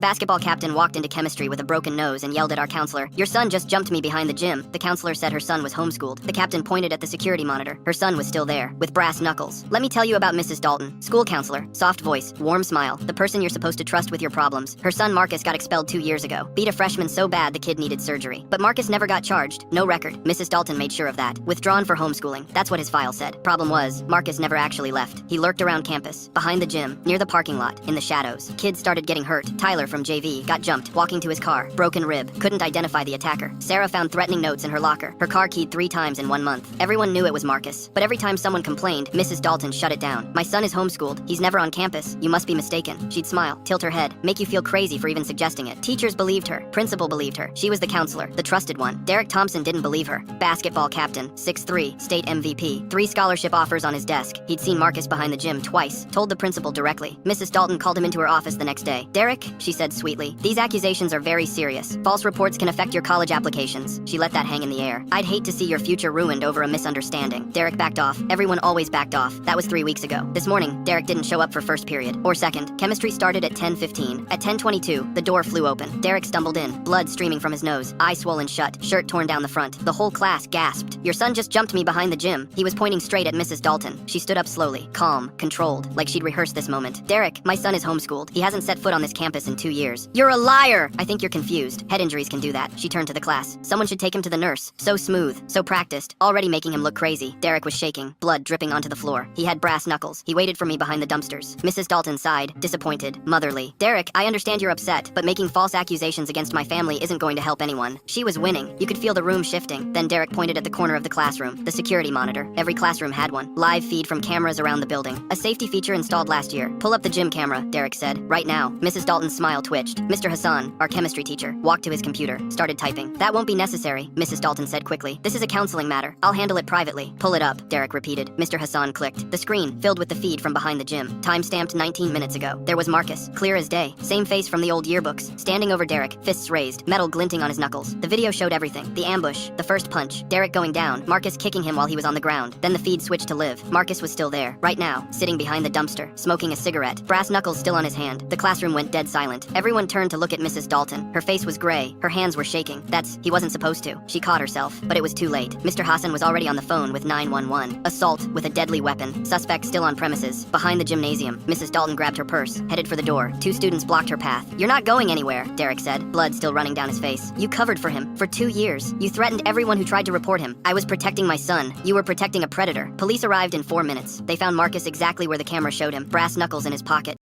Basketball captain walked into chemistry with a broken nose and yelled at our counselor, "Your son just jumped me behind the gym." The counselor said her son was homeschooled. The captain pointed at the security monitor. Her son was still there, with brass knuckles. "Let me tell you about Mrs. Dalton." School counselor, soft voice, warm smile. "The person you're supposed to trust with your problems. Her son Marcus got expelled 2 years ago. Beat a freshman so bad the kid needed surgery. But Marcus never got charged. No record." Mrs. Dalton made sure of that. "Withdrawn for homeschooling." That's what his file said. Problem was, Marcus never actually left. He lurked around campus, behind the gym, near the parking lot, in the shadows. Kids started getting hurt. Tyler from JV got jumped, walking to his car. Broken rib. Couldn't identify the attacker. Sarah found threatening notes in her locker. Her car keyed 3 times in 1 month. Everyone knew it was Marcus. But every time someone complained, Mrs. Dalton shut it down. "My son is homeschooled. He's never on campus. You must be mistaken." She'd smile, tilt her head, make you feel crazy for even suggesting it. Teachers believed her. Principal believed her. She was the counselor, the trusted one. Derek Thompson didn't believe her. Basketball captain, 6'3", state MVP. 3 scholarship offers on his desk. He'd seen Marcus behind the gym twice. Told the principal directly. Mrs. Dalton called him into her office the next day. "Derek," she said sweetly, "these accusations are very serious. False reports can affect your college applications." She let that hang in the air. "I'd hate to see your future ruined over a misunderstanding." Derek backed off. Everyone always backed off. That was 3 weeks ago. This morning, Derek didn't show up for first period. Or second. Chemistry started at 10:15. At 10:22, the door flew open. Derek stumbled in, blood streaming from his nose, eye swollen shut, shirt torn down the front. The whole class gasped. "Your son just jumped me behind the gym." He was pointing straight at Mrs. Dalton. She stood up slowly, calm, controlled, like she'd rehearsed this moment. "Derek, my son is homeschooled. He hasn't set foot on this campus in 2 years." "You're a liar!" "I think you're confused. Head injuries can do that." She turned to the class. "Someone should take him to the nurse." So smooth, so practiced, already making him look crazy. Derek was shaking, blood dripping onto the floor. He had brass knuckles. He waited for me behind the dumpsters. Mrs. Dalton sighed, disappointed, motherly. "Derek, I understand you're upset, but making false accusations against my family isn't going to help anyone." She was winning. You could feel the room shifting. Then Derek pointed at the corner of the classroom, the security monitor. Every classroom had one. Live feed from cameras around the building. A safety feature installed last year. "Pull up the gym camera," Derek said. "Right now." Mrs. Dalton's smile twitched. Mr. Hassan, our chemistry teacher, walked to his computer, started typing. "That won't be necessary," Mrs. Dalton said quickly. "This is a counseling matter. I'll handle it privately." "Pull it up," Derek repeated. Mr. Hassan clicked. The screen filled with the feed from behind the gym. Time stamped 19 minutes ago. There was Marcus, clear as day. Same face from the old yearbooks, standing over Derek, fists raised, metal glinting on his knuckles. The video showed everything. The ambush, the first punch, Derek going down, Marcus kicking him while he was on the ground. Then the feed switched to live. Marcus was still there, right now, sitting behind the dumpster, smoking a cigarette, brass knuckles still on his hand. The classroom went dead silent. Everyone turned to look at Mrs. Dalton. Her face was gray. Her hands were shaking. He wasn't supposed to. She caught herself, but it was too late. Mr. Hassan was already on the phone with 911. Assault with a deadly weapon. Suspect still on premises. Behind the gymnasium. Mrs. Dalton grabbed her purse, headed for the door. 2 students blocked her path. "You're not going anywhere," Derek said, blood still running down his face. "You covered for him for 2 years. You threatened everyone who tried to report him." "I was protecting my son. You were protecting a predator." Police arrived in 4 minutes. They found Marcus exactly where the camera showed him, brass knuckles in his pocket.